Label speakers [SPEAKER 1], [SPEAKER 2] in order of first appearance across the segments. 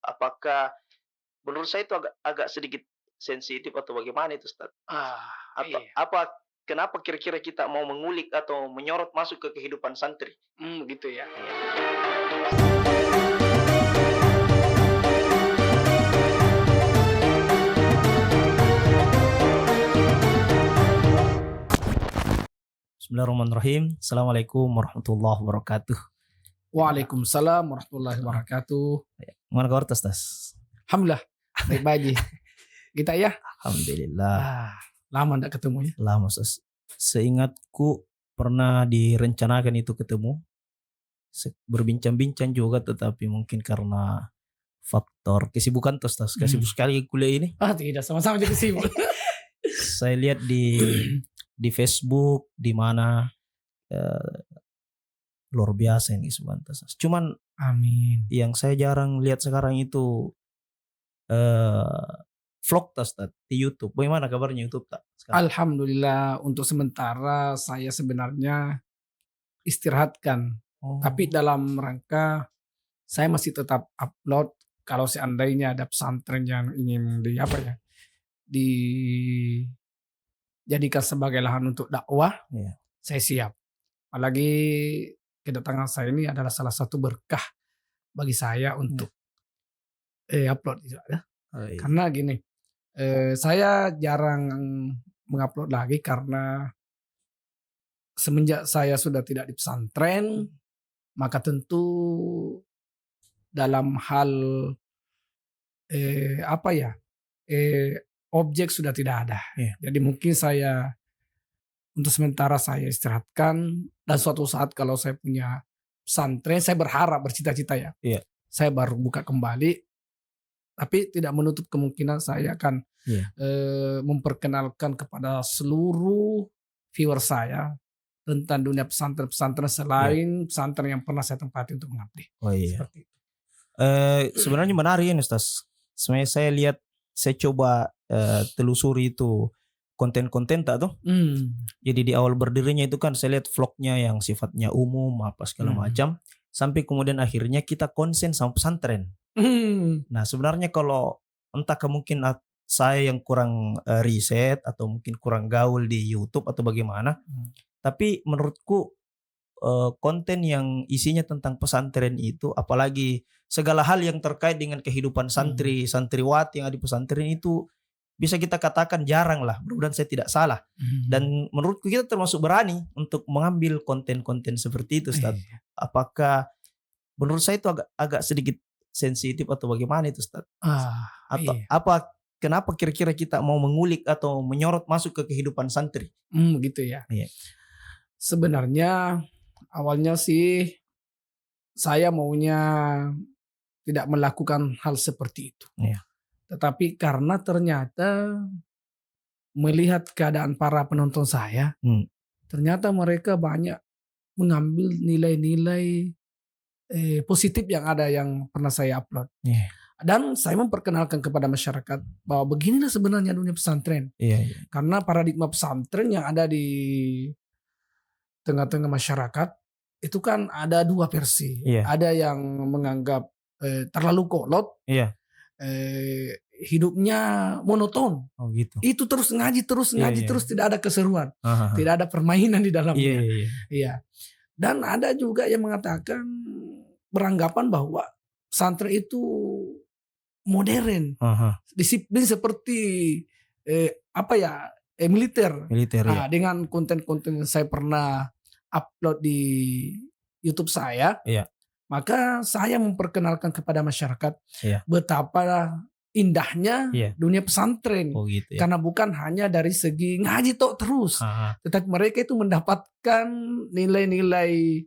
[SPEAKER 1] Apakah menurut saya itu agak agak sedikit sensitif atau bagaimana itu, Ustaz?
[SPEAKER 2] Ah,
[SPEAKER 1] Atau
[SPEAKER 2] iya.
[SPEAKER 1] apa kenapa kira-kira kita mau mengulik atau menyorot masuk ke kehidupan santri?
[SPEAKER 2] Gitu ya.
[SPEAKER 1] Iya. Bismillahirrahmanirrahim. Assalamualaikum warahmatullahi wabarakatuh. Ya,
[SPEAKER 2] Waalaikumsalam warahmatullahi wabarakatuh.
[SPEAKER 1] gimana kabar Tas? Tas?
[SPEAKER 2] Alhamdulillah, baik-baik ji. Kita ya?
[SPEAKER 1] Alhamdulillah.
[SPEAKER 2] Lama ndak ketemu ya.
[SPEAKER 1] Lama Tas. Seingatku pernah direncanakan itu ketemu, berbincang-bincang juga tetapi mungkin karena faktor kesibukan Tas. Kesibuk sekali kuliah ini.
[SPEAKER 2] Tidak, sama-sama jadi sibuk.
[SPEAKER 1] Saya lihat di Facebook di mana eh, luar biasa ini sebentar. Cuman
[SPEAKER 2] Amin.
[SPEAKER 1] yang saya jarang lihat sekarang itu eh vlog Tas di YouTube. Bagaimana kabarnya YouTube tak sekarang?
[SPEAKER 2] Alhamdulillah untuk sementara saya sebenarnya istirahatkan. Tapi
[SPEAKER 1] Oh,
[SPEAKER 2] dalam rangka saya masih tetap upload kalau seandainya ada pesantren yang ingin dijadikan sebagai lahan untuk dakwah,
[SPEAKER 1] iya.
[SPEAKER 2] saya siap. Apalagi kedatangan saya ini adalah salah satu berkah bagi saya
[SPEAKER 1] Iya.
[SPEAKER 2] untuk upload gitu ya.
[SPEAKER 1] Oh, iya.
[SPEAKER 2] Karena gini, saya jarang mengupload lagi karena semenjak saya sudah tidak di pesantren, maka tentu dalam hal, eee, apa ya, eee, objek sudah tidak ada.
[SPEAKER 1] Iya.
[SPEAKER 2] Jadi mungkin saya untuk sementara saya istirahatkan dan suatu saat kalau saya punya pesantren, saya berharap, bercita-cita ya,
[SPEAKER 1] Iya.
[SPEAKER 2] saya baru buka kembali, tapi tidak menutup kemungkinan saya akan,
[SPEAKER 1] Iya.
[SPEAKER 2] memperkenalkan kepada seluruh viewer saya tentang dunia pesantren-pesantren
[SPEAKER 1] Iya.
[SPEAKER 2] selain pesantren yang pernah saya tempati untuk mengabdi,
[SPEAKER 1] Oh, iya.
[SPEAKER 2] seperti itu.
[SPEAKER 1] Sebenarnya menarik ini Tas. Sebenarnya saya coba telusuri itu konten-konten tak tuh. Jadi di awal berdirinya itu kan saya lihat vlognya yang sifatnya umum apa segala
[SPEAKER 2] Mhm.
[SPEAKER 1] macam sampai kemudian akhirnya kita konsen sama pesantren.
[SPEAKER 2] Mhm.
[SPEAKER 1] Nah, sebenarnya kalau entah mungkin saya yang kurang riset atau mungkin kurang gaul di YouTube atau bagaimana, tapi menurutku konten yang isinya tentang pesantren itu apalagi segala hal yang terkait dengan kehidupan
[SPEAKER 2] Mhm.
[SPEAKER 1] santri, santriwati yang ada di pesantren itu bisa kita katakan jarang lah, mudah-mudahan saya tidak salah.
[SPEAKER 2] Mhm.
[SPEAKER 1] Dan menurutku kita termasuk berani untuk mengambil konten-konten seperti itu, Ustaz.
[SPEAKER 2] Iya.
[SPEAKER 1] Apakah menurut saya itu agak agak sedikit sensitif atau bagaimana itu, Ustaz? Atau
[SPEAKER 2] Iya.
[SPEAKER 1] apa kenapa kira-kira kita mau mengulik atau menyorot masuk ke kehidupan santri?
[SPEAKER 2] Gitu ya.
[SPEAKER 1] Iya.
[SPEAKER 2] Sebenarnya awalnya sih saya maunya tidak melakukan hal seperti itu.
[SPEAKER 1] Iya.
[SPEAKER 2] Tetapi karena ternyata melihat keadaan para penonton saya,
[SPEAKER 1] Hmm.
[SPEAKER 2] ternyata mereka banyak mengambil nilai-nilai, positif yang ada yang pernah saya upload.
[SPEAKER 1] Iya.
[SPEAKER 2] Dan saya memperkenalkan kepada masyarakat bahwa beginilah sebenarnya dunia pesantren.
[SPEAKER 1] Iya, iya.
[SPEAKER 2] Karena paradigma pesantren yang ada di tengah-tengah masyarakat, itu kan ada 2 versi.
[SPEAKER 1] Iya.
[SPEAKER 2] Ada yang menganggap, terlalu kolot,
[SPEAKER 1] Iya.
[SPEAKER 2] hidupnya monoton.
[SPEAKER 1] Oh, gitu.
[SPEAKER 2] Itu terus ngaji
[SPEAKER 1] Iya, iya.
[SPEAKER 2] terus, tidak ada keseruan,
[SPEAKER 1] Heeh.
[SPEAKER 2] tidak ada permainan di
[SPEAKER 1] Iya,
[SPEAKER 2] dalamnya.
[SPEAKER 1] iya, iya.
[SPEAKER 2] Iya. Dan ada juga yang mengatakan, beranggapan bahwa pesantren itu modern,
[SPEAKER 1] Heeh.
[SPEAKER 2] disiplin seperti, militer.
[SPEAKER 1] Militer ya.
[SPEAKER 2] Dengan konten-konten yang saya pernah upload di YouTube saya,
[SPEAKER 1] Iya.
[SPEAKER 2] maka saya memperkenalkan kepada masyarakat
[SPEAKER 1] Iya.
[SPEAKER 2] betapa indahnya
[SPEAKER 1] Iya.
[SPEAKER 2] dunia pesantren.
[SPEAKER 1] Oh, gitu ya.
[SPEAKER 2] Karena bukan hanya dari segi ngaji tok terus,
[SPEAKER 1] Heeh.
[SPEAKER 2] tetapi mereka itu mendapatkan nilai-nilai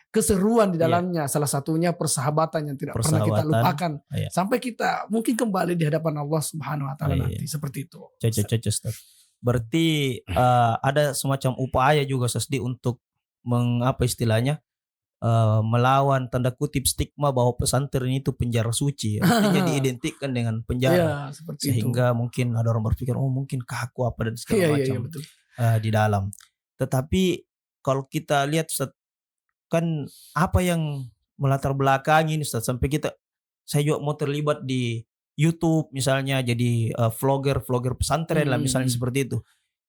[SPEAKER 2] keseruan di
[SPEAKER 1] Iya.
[SPEAKER 2] dalamnya. Salah satunya persahabatan yang tidak pernah kita
[SPEAKER 1] Persahabatan.
[SPEAKER 2] lupakan.
[SPEAKER 1] Iya.
[SPEAKER 2] Sampai kita mungkin kembali di hadapan Allah Subhanahu wa taala
[SPEAKER 1] Iya.
[SPEAKER 2] nanti, seperti itu.
[SPEAKER 1] Cocok, Ustaz. Berarti ada semacam upaya juga Sasdi untuk apa istilahnya melawan tanda kutip stigma bahwa pesantren itu penjara suci ya. Artinya diidentikan dengan penjara.
[SPEAKER 2] Iya, seperti itu.
[SPEAKER 1] Sehingga mungkin ada orang berpikir oh mungkin kaku apa dan segala
[SPEAKER 2] Iya,
[SPEAKER 1] macam
[SPEAKER 2] betul.
[SPEAKER 1] di dalam. Tetapi kalau kita lihat Ustaz, kan apa yang melatar belakangi ini Ustaz sampai kita saya juga mau terlibat di YouTube misalnya jadi vlogger pesantren lah misalnya seperti itu.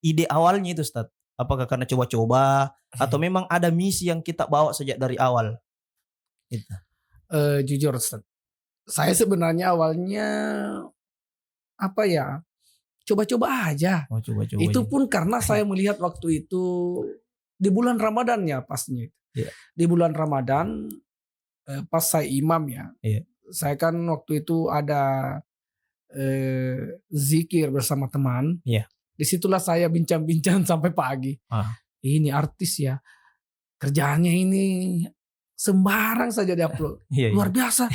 [SPEAKER 1] Ide awalnya itu Ustaz, apakah karena coba-coba atau memang ada misi yang kita bawa sejak dari awal? Gitu.
[SPEAKER 2] Jujur Ustaz, saya sebenarnya awalnya apa ya, coba-coba aja.
[SPEAKER 1] Oh, coba-coba.
[SPEAKER 2] Itu pun karena saya melihat waktu itu di bulan Ramadan ya pasnya.
[SPEAKER 1] Iya.
[SPEAKER 2] Di bulan Ramadan pas saya imam ya.
[SPEAKER 1] Iya.
[SPEAKER 2] Saya kan waktu itu ada zikir bersama teman.
[SPEAKER 1] Iya.
[SPEAKER 2] Disitulah saya bincang-bincang sampai pagi. Ini artis ya, kerjaannya ini sembarang saja diupload. Luar biasa.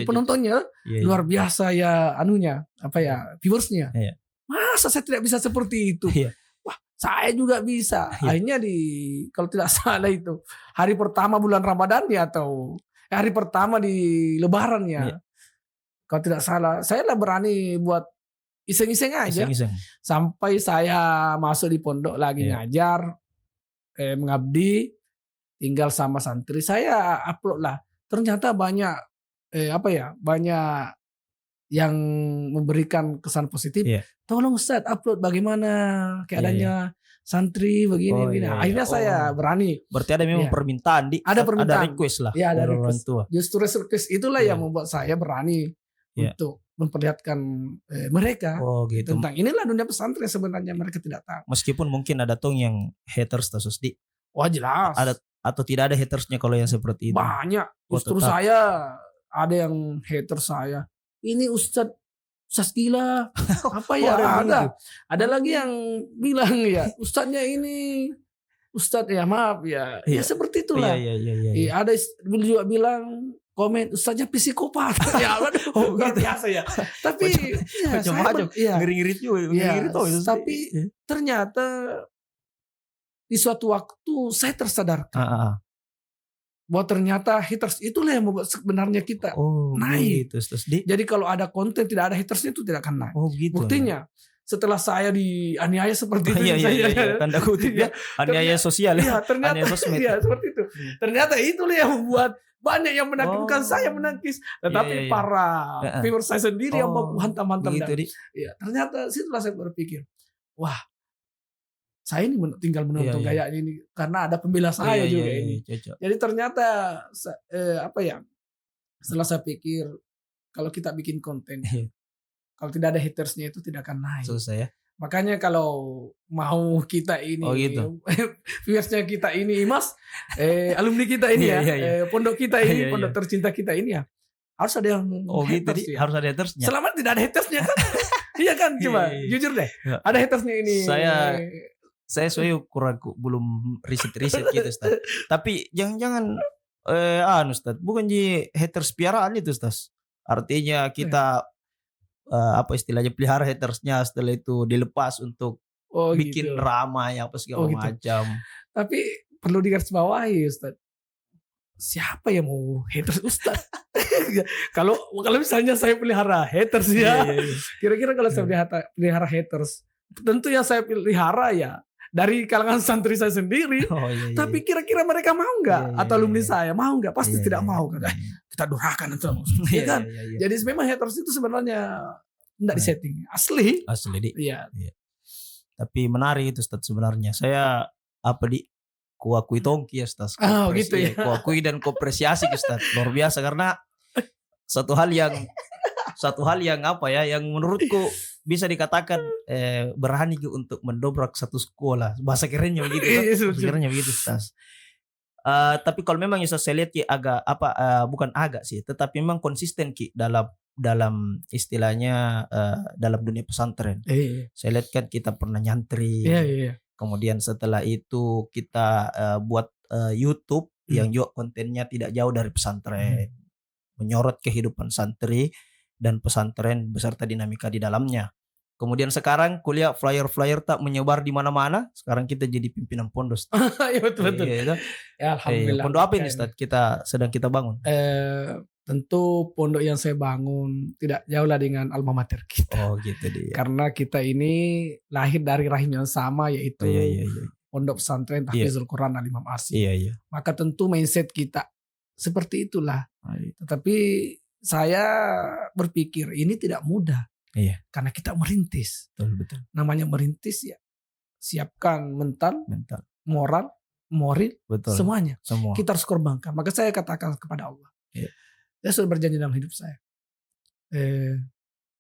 [SPEAKER 2] Penontonnya luar biasa ya anunya, apa ya, viewersnya. Masa saya tidak bisa seperti itu? Wah, saya juga bisa. Akhirnya kalau tidak salah itu hari pertama bulan Ramadan ya, atau hari pertama di Lebaran ya. Kalau tidak salah, saya lah berani buat iseng-iseng aja. Sampai saya masuk di pondok lagi ngajar, mengabdi, tinggal sama santri, saya upload lah. Ternyata banyak banyak yang memberikan kesan positif. Tolong Ustaz upload bagaimana keadaannya santri begini. Akhirnya saya berani.
[SPEAKER 1] Berarti ada memang permintaan
[SPEAKER 2] ada permintaan,
[SPEAKER 1] ada request lah.
[SPEAKER 2] Ya, ada request. Justru request itulah yang membuat saya berani untuk memperlihatkan mereka
[SPEAKER 1] gitu.
[SPEAKER 2] Tentang inilah dunia pesantren sebenarnya mereka tidak tahu.
[SPEAKER 1] Meskipun mungkin ada yang haters Susdi.
[SPEAKER 2] Wah, jelas.
[SPEAKER 1] Ada atau tidak ada hatersnya kalau yang seperti itu?
[SPEAKER 2] Banyak. Justru saya ada yang haters saya. Ini Ustaz gila. Apa ya? Ada lagi yang bilang ya, Ustaznya ini Ustaz ya maaf ya. Ya seperti itulah. Ada juga bilang komen Ustaznya psikopat. Ya luar biasa ya. Tapi
[SPEAKER 1] macam-macam. Ngeri-ngeri juga.
[SPEAKER 2] Tapi ternyata di suatu waktu saya tersadarkan bahwa ternyata haters itulah yang membuat sebenarnya kita naik. Jadi kalau ada konten tidak ada hatersnya itu tidak akan naik. Buktinya setelah saya dianiaya seperti itu,
[SPEAKER 1] tanda kutip ya, aniaya sosial ya.
[SPEAKER 2] Ternyata seperti itu. Ternyata itulah yang membuat banyak yang menakutkan saya menangis. Tetapi para viewer saya sendiri yang mau hantam-hantam. Ternyata situlah saya berpikir, wah, saya ini tinggal menonton gayanya ini karena ada pembela saya juga ini. Jadi ternyata setelah saya pikir kalau kita bikin konten, kalau tidak ada hatersnya itu tidak akan naik.
[SPEAKER 1] Susah ya.
[SPEAKER 2] Makanya kalau mau kita ini, viewersnya kita ini Mas, alumni kita ini pondok kita ini, pondok tercinta kita ini ya, harus ada yang haters ya.
[SPEAKER 1] Harus ada hatersnya.
[SPEAKER 2] Selama tidak ada hatersnya kan, iya kan, coba jujur deh, ada hatersnya ini.
[SPEAKER 1] Saya belum riset gitu Ustaz. Tapi jangan Ustaz, bukan haters piaraan itu Ustaz. Artinya kita istilahnya pelihara hatersnya, setelah itu dilepas untuk bikin ramai apa segala macam.
[SPEAKER 2] Tapi perlu digarisbawahi Ustaz. Siapa yang mau haters Ustaz? Kalau misalnya saya pelihara haters ya. Kira-kira kalau saya pelihara haters, tentu yang saya pelihara ya dari kalangan santri saya sendiri. Tapi kira-kira mereka mau nggak? Atau alumni saya mau nggak? Pasti tidak mau kan? Kita doakan itu, ya kan? Jadi memang haters itu sebenarnya tidak disetting, asli. Iya.
[SPEAKER 1] Tapi menarik itu Ustaz sebenarnya. Saya kuakui tongki ya Ustaz.
[SPEAKER 2] Gitu ya.
[SPEAKER 1] Kuakui dan koapresiasi Ustaz. Luar biasa karena satu hal yang yang menurutku bisa dikatakan berani untuk mendobrak satu sekolah. Bahasa kerennya begitu. Bahasa kerennya begitu Ustaz. Tapi kalau memang saya lihat agak bukan agak sih, tetapi memang konsisten dalam istilahnya dalam dunia pesantren. Saya lihat kan kita pernah nyantri. Kemudian setelah itu kita buat YouTube yang juga kontennya tidak jauh dari pesantren, menyorot kehidupan santri dan pesantren beserta dinamika di dalamnya. Kemudian sekarang kuliah flyer-flyer tak menyebar di mana-mana. Sekarang kita jadi pimpinan pondok.
[SPEAKER 2] Iya betul. Ya, alhamdulillah.
[SPEAKER 1] Pondok apa ini Ustaz? Sedang kita bangun.
[SPEAKER 2] Tentu pondok yang saya bangun tidak jauh lah dengan alma mater kita.
[SPEAKER 1] Gitu dia.
[SPEAKER 2] Karena kita ini lahir dari rahim yang sama, yaitu Pondok Pesantren Tahfizul Quran Al Imam Arsy. Maka tentu mindset kita seperti itulah. Tetapi saya berpikir ini tidak mudah.
[SPEAKER 1] Iya.
[SPEAKER 2] Karena kita merintis.
[SPEAKER 1] Betul.
[SPEAKER 2] Namanya merintis ya. Siapkan mental, moral,
[SPEAKER 1] betul.
[SPEAKER 2] Semuanya.
[SPEAKER 1] Semua.
[SPEAKER 2] Kita harus korbankan. Maka saya katakan kepada Allah.
[SPEAKER 1] Iya.
[SPEAKER 2] Saya sudah berjanji dalam hidup saya.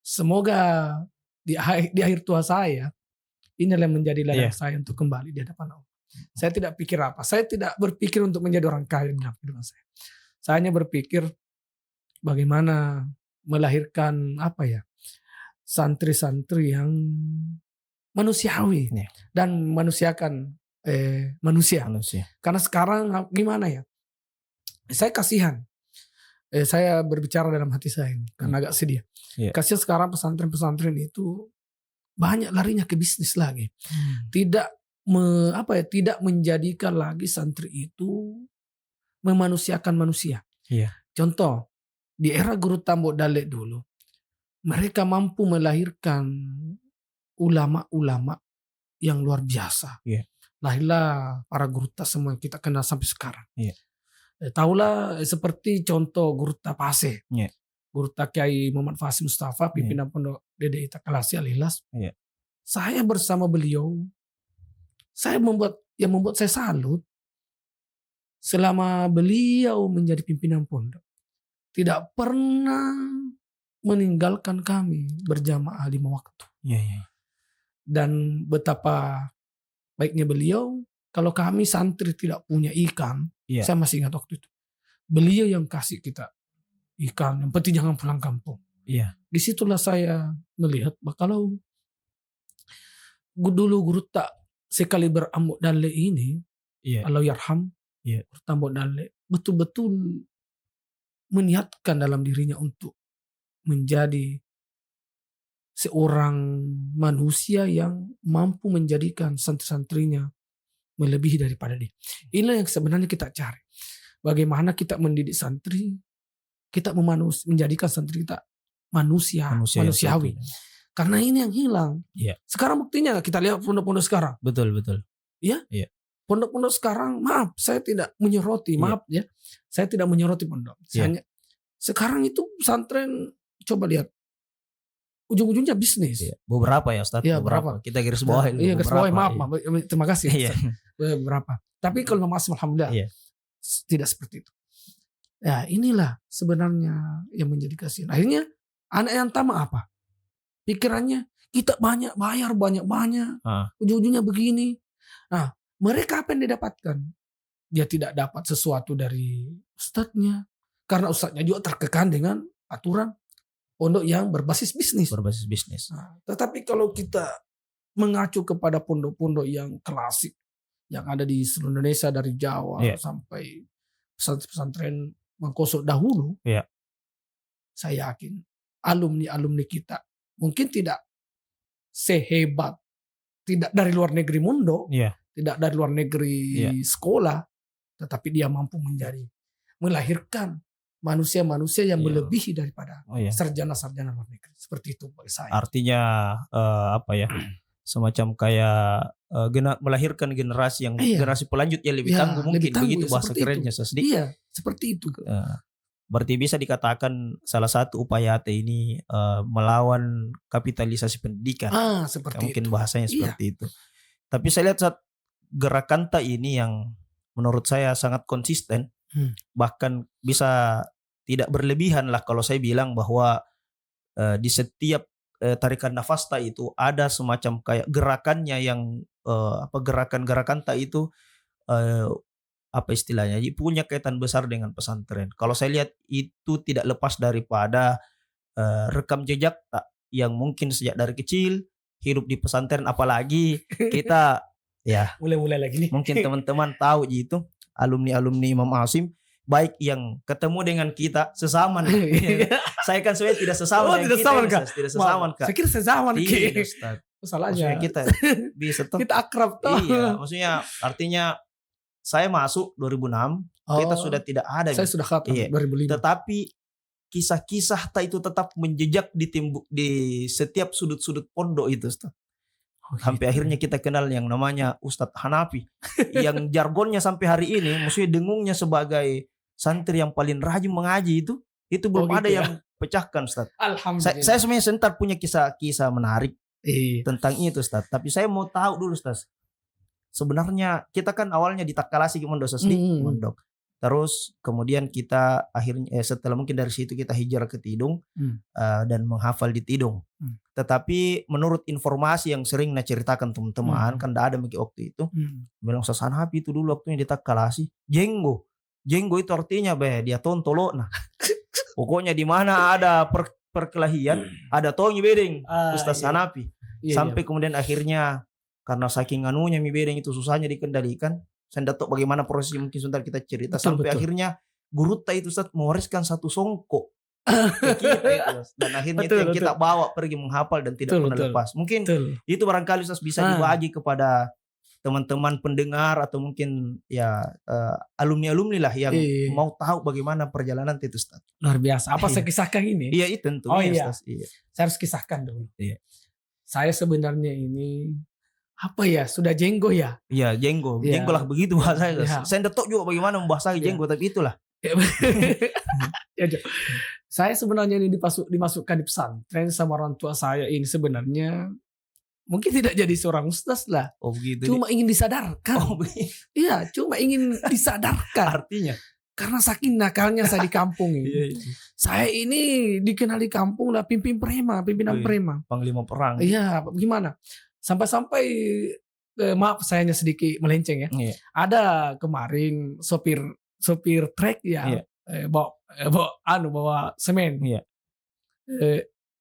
[SPEAKER 2] Semoga di akhir tua saya, inilah yang menjadi ladang saya untuk kembali di hadapan Allah. Saya tidak pikir apa. Saya tidak berpikir untuk menjadi orang kaya dalam kehidupan saya. Saya hanya berpikir bagaimana melahirkan santri-santri yang manusiawi dan manusiakan manusia. Karena sekarang gimana ya? Saya kasihan. Saya berbicara dalam hati saya karena agak sedih. Kasihan sekarang pesantren-pesantren itu banyak larinya ke bisnis lagi. Tidak menjadikan lagi santri itu memanusiakan manusia. Contoh, di era Guru Tambok Dalek dulu, mereka mampu melahirkan ulama-ulama yang luar biasa. Lahirlah para guru semua yang kita kenal sampai sekarang. Taulah seperti contoh Guru Pase. Guru Kiai Muhammad Fasim Mustafa, pimpinan Pondok Dede Ita Kalasi Al-Ikhlas. Saya bersama beliau, yang membuat saya salut, selama beliau menjadi pimpinan pondok, tidak pernah meninggalkan kami berjamaah 5 waktu. Dan betapa baiknya beliau, kalau kami santri tidak punya ikan, saya masih ingat waktu itu, beliau yang kasih kita ikan, yang penting jangan pulang kampung. Disitulah saya melihat kalau dulu Guru tak sekali beramuk Dalek ini, Allah yarham, Guru Tambok Dalek betul-betul meniatkan dalam dirinya untuk menjadi seorang manusia yang mampu menjadikan santri-santrinya melebihi daripada dia. Inilah yang sebenarnya kita cari. Bagaimana kita mendidik santri, kita menjadikan santri kita manusiawi. Karena ini yang hilang. Sekarang buktinya kita lihat pondok-pondok sekarang.
[SPEAKER 1] Betul.
[SPEAKER 2] Pondok-pondok sekarang, maaf, saya tidak menyoroti, saya tidak menyoroti pondok. Sekarang itu pesantren, coba lihat, ujung-ujungnya bisnis.
[SPEAKER 1] Beberapa ya Ustaz.
[SPEAKER 2] Beberapa.
[SPEAKER 1] Kita garis bawah.
[SPEAKER 2] Garis bawah, maaf. Terima kasih. Beberapa. Tapi kalau Mas alhamdulillah tidak seperti itu. Ya inilah sebenarnya yang menjadi kasihan. Akhirnya anak yang tamat apa? Pikirannya kita banyak bayar banyak. Ujung-ujungnya begini. Nah, mereka apa yang didapatkan? Dia tidak dapat sesuatu dari ustadznya. Karena ustadznya juga terkekan dengan aturan pondok yang berbasis bisnis. Nah, tetapi kalau kita mengacu kepada pondok-pondok yang klasik yang ada di seluruh Indonesia dari Jawa sampai pesantren Mangkosok dahulu, saya yakin alumni kita mungkin tidak sehebat, tidak dari luar negeri Mundo, tidak dari luar negeri sekolah, tetapi dia mampu melahirkan manusia-manusia yang melebihi daripada sarjana-sarjana luar negeri. Seperti itu bagi saya.
[SPEAKER 1] Artinya semacam kayak melahirkan generasi yang generasi pelanjut yang lebih tangguh mungkin, begitu bahasa kerennya sedikit.
[SPEAKER 2] Iya, seperti itu.
[SPEAKER 1] Berarti bisa dikatakan salah satu upaya AT ini melawan kapitalisasi pendidikan.
[SPEAKER 2] Seperti
[SPEAKER 1] mungkin
[SPEAKER 2] itu.
[SPEAKER 1] Bahasanya seperti itu. Tapi saya lihat gerakan TAI ini yang menurut saya sangat konsisten, bahkan bisa tidak berlebihan lah kalau saya bilang bahwa di setiap tarikan nafas TAI itu ada semacam kayak gerakannya yang gerakan-gerakan TAI itu apa istilahnya, punya kaitan besar dengan pesantren. Kalau saya lihat itu tidak lepas daripada rekam jejak yang mungkin sejak dari kecil hidup di pesantren, apalagi kita
[SPEAKER 2] mulai lagi nih.
[SPEAKER 1] Mungkin teman-teman tahu gitu, alumni Imam Asim baik yang ketemu dengan kita sesama. Saya kan sebenarnya tidak sesama dengan kita. Tidak sesama Kak.
[SPEAKER 2] Saya kira sesama
[SPEAKER 1] nih. Masalahnya kita bisa tuh.
[SPEAKER 2] Kita akrab tuh.
[SPEAKER 1] Iya, maksudnya artinya saya masuk 2006, kita sudah tidak ada.
[SPEAKER 2] Saya sudah khatam 2005.
[SPEAKER 1] Tetapi kisah-kisah itu tetap menjejak di setiap sudut-sudut pondok itu, Ustaz. Sampai akhirnya kita kenal yang namanya Ustadz Hanafi, yang jargonnya sampai hari ini, maksudnya dengungnya sebagai santri yang paling rajin mengaji itu Itu belum ada yang pecahkan, Ustaz.
[SPEAKER 2] Alhamdulillah.
[SPEAKER 1] Saya sebenarnya sebentar punya kisah menarik tentang itu, Ustaz. Tapi saya mau tahu dulu, Ustaz. Sebenarnya kita kan awalnya di Takalasi mondok. Terus kemudian kita akhirnya setelah mungkin dari situ kita hijrah ke Tidung dan menghafal di Tidung. Tetapi menurut informasi yang sering ceritakan teman-teman kan tidak ada waktu itu. Bilang Sasana Hapi itu dulu waktunya di Takalasi. Jenggo itu artinya dia tontolo. Nah, pokoknya di mana ada perkelahian ada tongi bedeng Ustaz Hanapi. Sampai kemudian akhirnya karena saking anunya mi bedeng itu susahnya dikendalikan. Saya tidak tahu bagaimana proses mungkin sebentar kita cerita sampai akhirnya Guruta itu Ustaz mewariskan satu songkok ke kita itu, dan akhirnya itu yang kita bawa pergi menghafal dan tidak pernah lepas. Mungkin itu barangkali Ustaz bisa dibagi kepada teman-teman pendengar atau mungkin alumni-alumni lah yang mau tahu bagaimana perjalanan itu Ustaz.
[SPEAKER 2] Luar biasa. Apa saya kisahkan ini?
[SPEAKER 1] Iya itu tentu. Ustaz.
[SPEAKER 2] Saya harus kisahkan dulu. Saya sebenarnya ini sudah jenggo ya? Iya,
[SPEAKER 1] jenggo. Jenggo lah begitu bahasanya. Saya tidak tahu juga bagaimana membahasai jenggo, tapi itulah.
[SPEAKER 2] Saya sebenarnya ini dimasukkan di pesantren sama orang tua saya ini sebenarnya mungkin tidak jadi seorang ustaz lah.
[SPEAKER 1] Oh begitu.
[SPEAKER 2] Cuma ingin disadarkan. Iya, cuma ingin disadarkan.
[SPEAKER 1] Artinya?
[SPEAKER 2] Karena saking nakalnya saya di kampung ini. Saya ini dikenal di kampung lah pimpinan prema.
[SPEAKER 1] Panglima perang.
[SPEAKER 2] Iya, gimana? Sampai maaf sayanya sedikit melenceng ya. Ada kemarin sopir trek ya, bawa semen.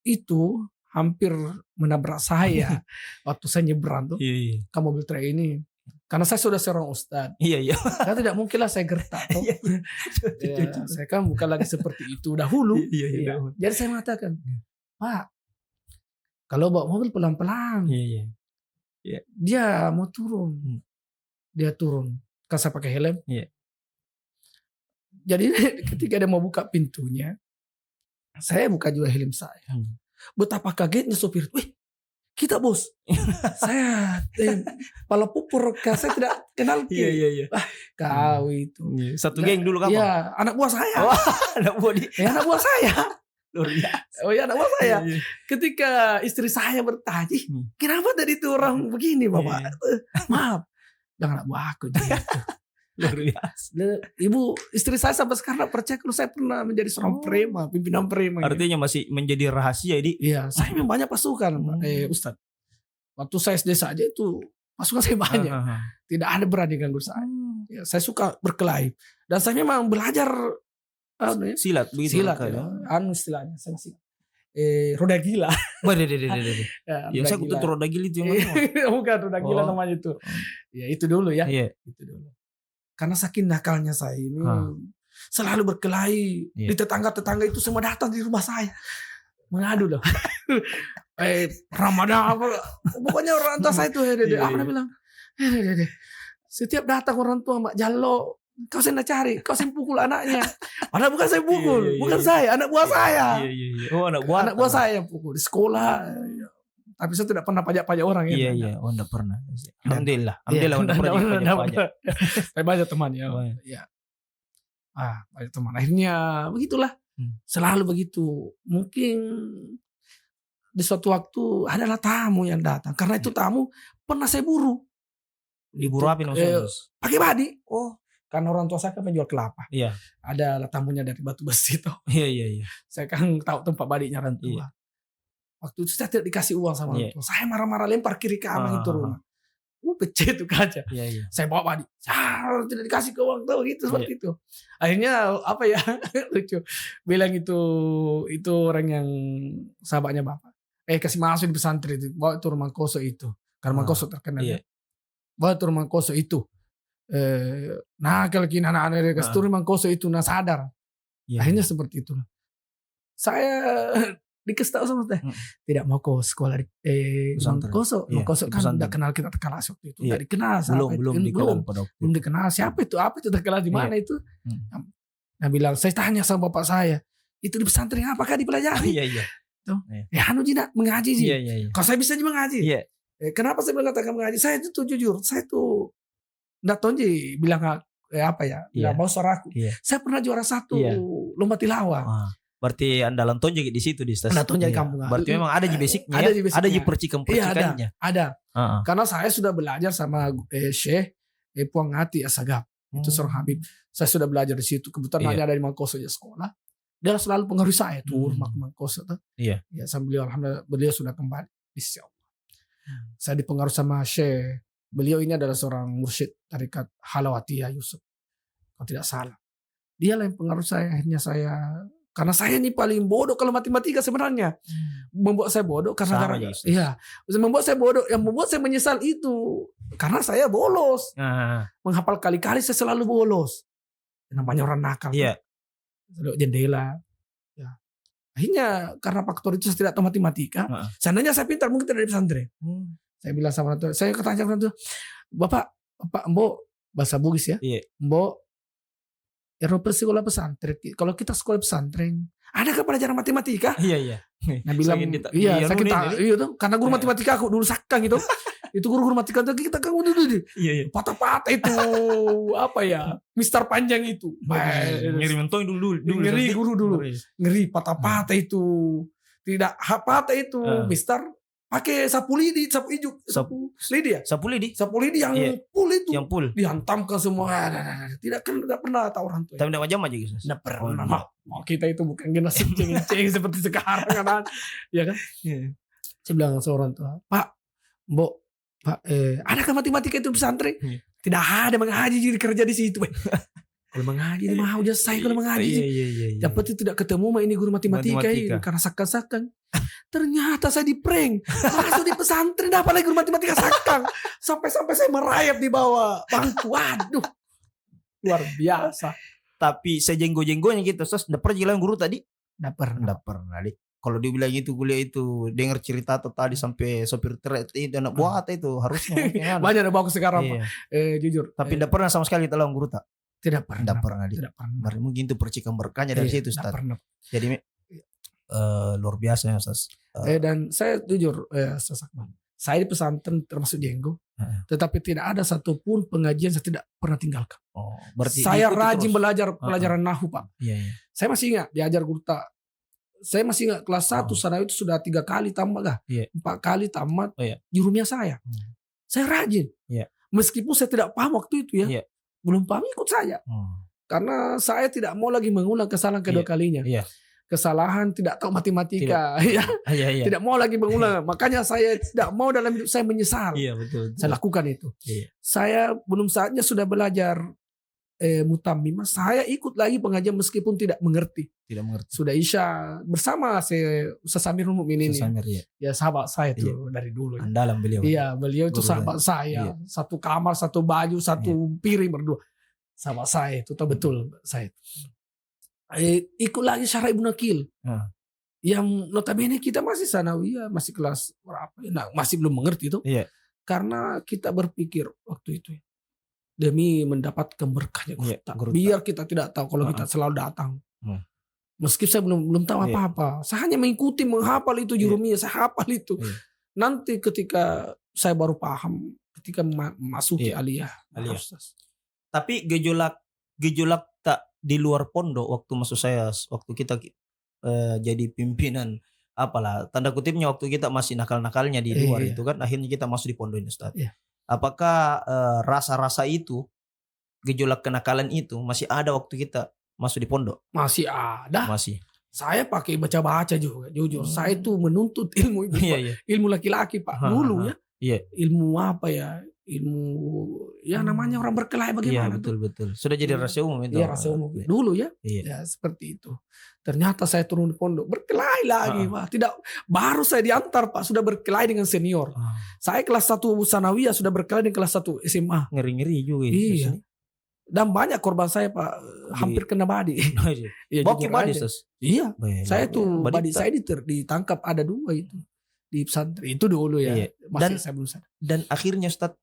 [SPEAKER 2] Itu hampir menabrak saya waktu saya nyebrang tuh ke mobil trek ini. Karena saya sudah seorang ustad. Saya tidak mungkinlah saya gertak. Saya kan bukan lagi seperti itu dahulu. Jadi saya mengatakan, Pak, kalau bawa mobil pelan-pelan, dia mau turun, dia turun. Kan saya pakai helm. Jadi ketika dia mau buka pintunya, saya buka juga helm saya. Betapa kagetnya sopir. Wih, kita bos. Saya pala pupur, saya tidak kenal. Kau itu.
[SPEAKER 1] Satu geng dulu kamu?
[SPEAKER 2] Iya, anak buah saya.
[SPEAKER 1] Anak
[SPEAKER 2] buah saya.
[SPEAKER 1] Luar biasa.
[SPEAKER 2] Anak buah saya. Ketika istri saya bertanya, kenapa tadi itu orang begini Bapak? Maaf, jangan anak buah aku.
[SPEAKER 1] Luar biasa.
[SPEAKER 2] Ibu istri saya sampai sekarang percaya kalau saya pernah menjadi seorang prema, pimpinan prema.
[SPEAKER 1] Artinya masih menjadi rahasia ini.
[SPEAKER 2] Iya, saya memang banyak pasukan, Ustaz. Waktu saya SD saja itu pasukan saya banyak. Tidak ada berani ganggu saya. Ya, saya suka berkelahi dan saya memang belajar
[SPEAKER 1] silat begitu.
[SPEAKER 2] Silat ya. Istilahnya saya silat. Roda gila.
[SPEAKER 1] Ya saya tuh roda gila itu yang mana?
[SPEAKER 2] Bukan roda gila namanya itu. Ya itu dulu ya. Itu dulu. Karena saking nakalnya saya ini selalu berkelahi. Di tetangga-tetangga itu semua datang di rumah saya. Mengadu loh. Ramadan apa. Pokoknya orang tua saya itu apa dia bilang? Setiap datang orang tua Mak Jallo, kau saya cari, kau saya pukul anaknya. Padahal bukan saya pukul, bukan saya, anak buah saya.
[SPEAKER 1] Oh, anak buah
[SPEAKER 2] saya yang pukul di sekolah. Tapi saya tidak pernah pajak orang ya.
[SPEAKER 1] Iya, tidak pernah. Alhamdulillah tidak pernah pajak.
[SPEAKER 2] Saya banyak teman ya. Banyak teman. Akhirnya begitulah. Selalu begitu. Mungkin di suatu waktu adalah tamu yang datang. Karena itu tamu pernah saya buru.
[SPEAKER 1] Diburu apa maksudnya?
[SPEAKER 2] Pakai badi. Karena orang tua saya kan menjual kelapa. Ada tamunya dari Batu Besi tuh.
[SPEAKER 1] Iya.
[SPEAKER 2] Saya kan tahu tempat badinya orang tua. Waktu itu saya tidak dikasih uang sama orang tua. Saya marah-marah lempar kiri kanan itu rumah. Pecah itu kaca. Saya bawa badi. Tidak dikasih ke uang tuh gitu seperti itu. Akhirnya apa ya lucu. Bilang itu orang yang sahabatnya bapak. Kasih masuk di pesantren itu. Bawa itu rumah koso itu. Karena rumah koso terkenal. Bawa itu rumah koso itu. Kalau kini anak-anak kasih turun rumah koso itu sadar. Akhirnya seperti itu. Saya dikasih tahu sama saya tidak mau kau sekolah di Mangkoso. Mangkoso kan tidak kenal kita Takalasi waktu itu. Tidak dikenal. Belum dikenal siapa itu, apa itu Takalasi di mana itu. Nah bilang saya tanya sama bapak saya, itu di pesantren apakah dipelajari? Jinak mengaji sih. Kalau saya bisa juga mengaji. Kenapa saya mengatakan mengaji? Saya itu jujur, saya tuh tidak tahu bilang apa ya, bilang mau suaraku. Saya pernah juara 1 lomba tilawah.
[SPEAKER 1] Berarti andalan tonjek di situ di Ustaz.
[SPEAKER 2] Andalan tonjek kampung.
[SPEAKER 1] Berarti memang ada di basicnya. Ada di percikan-percikannya.
[SPEAKER 2] Ada. Karena saya sudah belajar sama Syekh Puang Ngati Asagap. Itu seorang Habib. Saya sudah belajar di situ. Kebetulan hanya ada di Mangkoso ya sekolah. Dia selalu pengaruh saya tuh Mangkoso tuh.
[SPEAKER 1] Iya.
[SPEAKER 2] Ya, sama beliau alhamdulillah beliau sudah kembali. Insyaallah. Saya dipengaruh sama Syekh. Beliau ini adalah seorang mursyid tarekat Halawatiyah Yusuf. Kalau tidak salah. Dia lah yang pengaruh saya. Akhirnya saya, karena saya ini paling bodoh kalau matematika sebenarnya. Membuat saya bodoh karena membuat saya bodoh. Yang membuat saya menyesal itu karena saya bolos. Menghafal kali-kali saya selalu bolos. Namanya orang nakal.
[SPEAKER 1] Iya.
[SPEAKER 2] Selalu jendela. Ya. Akhirnya karena faktor itu saya tidak tahu matematika. Seandainya saya pintar mungkin tidak di pesantren. Saya bilang sama orang tua, saya ketanya orang tua, Bapak, Mbok bahasa Bugis ya.
[SPEAKER 1] Iya.
[SPEAKER 2] Mbok, Eropa sekolah pesantren. Kalau kita sekolah pesantren, ada ke pelajaran matematika?
[SPEAKER 1] Iya.
[SPEAKER 2] Nah bilang, iya tuh, karena guru matematika aku dulu sakang itu. Itu guru matematika kita kan dulu. Iya. Patah-patah itu apa ya? Mister panjang itu.
[SPEAKER 1] Ngeri mentong dulu.
[SPEAKER 2] Ngeri guru dulu. Ngeri patah-patah itu. Tidak patah itu, Mister pakai sapu lidi, sapu ijuk, sapu lidi ya?
[SPEAKER 1] Sapu lidi
[SPEAKER 2] yang full itu.
[SPEAKER 1] Yang full.
[SPEAKER 2] Dihantamkan semua. Tidak pernah tahu orang tua.
[SPEAKER 1] Tapi tidak macam aja gitu.
[SPEAKER 2] Tidak pernah. Kita itu bukan generasi ceng-ceng seperti sekarang kan. Ya kan? Saya bilang sama orang tua, Pak, Mbok, Pak, ada kan matematika itu pesantren? Tidak ada, mengaji jadi kerja di situ. Kalau mengaji mau aja saya kalau mengaji.
[SPEAKER 1] Iya.
[SPEAKER 2] Dapat tidak ketemu ini guru matematika. Ini karena sakang-sakang. Ternyata saya di prank. Masuk di pesantren dapat lagi guru matematika sakang. Sampai saya merayap di bawah bangku. Waduh. Luar biasa.
[SPEAKER 1] Tapi sejenggo-jenggonya gitu. Terus udah pernah jalan guru tadi?
[SPEAKER 2] Udah pernah.
[SPEAKER 1] Kalau dia bilang itu kuliah itu dengar cerita tuh tadi sampai sopir truk itu anak buah itu harusnya
[SPEAKER 2] banyak ada bagus sekarang Pak. Jujur.
[SPEAKER 1] Tapi tidak pernah sama sekali tolong guru tak?
[SPEAKER 2] Tidak pernah.
[SPEAKER 1] Mungkin itu percikan berkahnya dari situ Ustaz. Jadi luar biasa ya Ustaz.
[SPEAKER 2] Dan saya jujur saya di pesantren termasuk jenggo. Tetapi tidak ada satupun pengajian saya tidak pernah tinggalkan.
[SPEAKER 1] Berarti
[SPEAKER 2] saya rajin belajar pelajaran nahu Pak.
[SPEAKER 1] Iya.
[SPEAKER 2] Saya masih ingat diajar guru tak. Saya masih ingat kelas 1 sana itu sudah 3 kali tamat lah. 4 kali tamat jurumnya saya. Saya rajin. Meskipun saya tidak paham waktu itu ya. Belum paham ikut saya. Karena saya tidak mau lagi mengulang kesalahan kedua kalinya. Kesalahan tidak tahu matematika. Tidak mau lagi mengulang. Makanya saya tidak mau dalam hidup saya menyesal.
[SPEAKER 1] Betul.
[SPEAKER 2] Saya lakukan itu. Saya belum saatnya sudah belajar mutammimah. Saya ikut lagi pengajian meskipun tidak mengerti. Sudah Isya bersama Ustaz Samirul Mukminin ini. Ya sahabat saya itu dari dulu.
[SPEAKER 1] Andalan beliau.
[SPEAKER 2] Iya, beliau itu sahabat saya. Satu kamar, satu baju, satu piring berdua. Sahabat saya itu tahu betul saya. Ikut lagi Syarah Ibnu Akil. Yang notabene kita masih sanawiyah, masih kelas berapa? Nah, masih belum mengerti itu. Karena kita berpikir waktu itu demi mendapatkan berkahnya guru. Biar kita tidak tahu kalau kita selalu datang. Meskipun saya belum tahu apa-apa. Saya hanya mengikuti, menghafal itu jurumiyah, saya hafal itu. Nanti ketika saya baru paham ketika masuki aliyah.
[SPEAKER 1] Tapi gejolak tak di luar pondok waktu kita jadi pimpinan apalah tanda kutipnya waktu kita masih nakal-nakalnya di luar itu kan akhirnya kita masuk di pondok ini Ustaz. Apakah rasa-rasa itu gejolak kenakalan itu masih ada waktu kita masuk di pondok?
[SPEAKER 2] Masih ada.
[SPEAKER 1] Masih.
[SPEAKER 2] Saya pakai baca-baca juga. Jujur, saya itu menuntut ilmu itu, ilmu laki-laki Pak. Dulu ya. Ilmu apa ya? Ilmu namanya orang berkelahi bagaimana?
[SPEAKER 1] Betul. Sudah jadi rahasia umum itu.
[SPEAKER 2] Iya, rahasia umum. Dulu ya. Ya seperti itu. Ternyata saya turun di pondok berkelahi lagi Pak. Tidak, baru saya diantar Pak sudah berkelahi dengan senior. Saya kelas 1 sanawiyah sudah berkelahi dengan kelas 1 SMA.
[SPEAKER 1] Ngeri-ngeri juga.
[SPEAKER 2] Iya. Dan banyak korban saya Pak hampir kena badi.
[SPEAKER 1] Bokeh badi Ustaz.
[SPEAKER 2] Iya. Saya tuh badi saya ditangkap ada 2 itu di pesantren itu dulu ya. Masih saya belum sadar.
[SPEAKER 1] Dan akhirnya Ustaz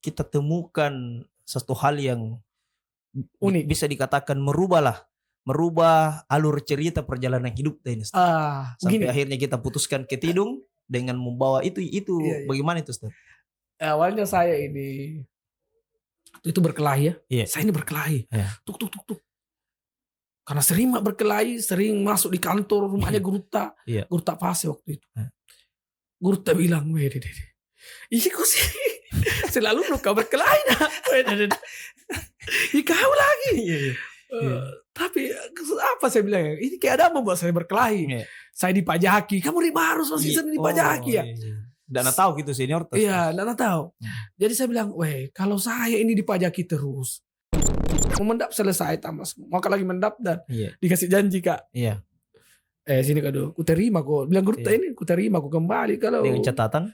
[SPEAKER 1] kita temukan satu hal yang
[SPEAKER 2] unik,
[SPEAKER 1] bisa dikatakan merubah alur cerita perjalanan hidup ini Ustaz. Sampai akhirnya kita putuskan ke Tidung dengan membawa itu bagaimana itu Ustaz?
[SPEAKER 2] Awalnya saya ini itu berkelahi ya. Saya ini berkelahi. Tuk. Karena sering berkelahi, sering masuk di kantor rumahnya Gurta.
[SPEAKER 1] Iya.
[SPEAKER 2] Gurta Fase waktu itu. Gurta bilang, "Wede, iya kok sih selalu lu kau berkelahi nak. Kau lagi." Tapi apa saya bilang, ini kayak ada membuat saya berkelahi. Saya dipajaki, kamu harus masih sering dipajaki ya.
[SPEAKER 1] Dana tahu gitu senior.
[SPEAKER 2] Iya, dana tahu. Jadi saya bilang, kalau saya ini dipajaki terus, mau mendap selesai tambah semua. Mau lagi mendap dan dikasih janji Kak.
[SPEAKER 1] Iya.
[SPEAKER 2] Sini kado, ku terima kok. Bilang Gurta ini, ku terima, ku kembali kalau.
[SPEAKER 1] Dengan catatan?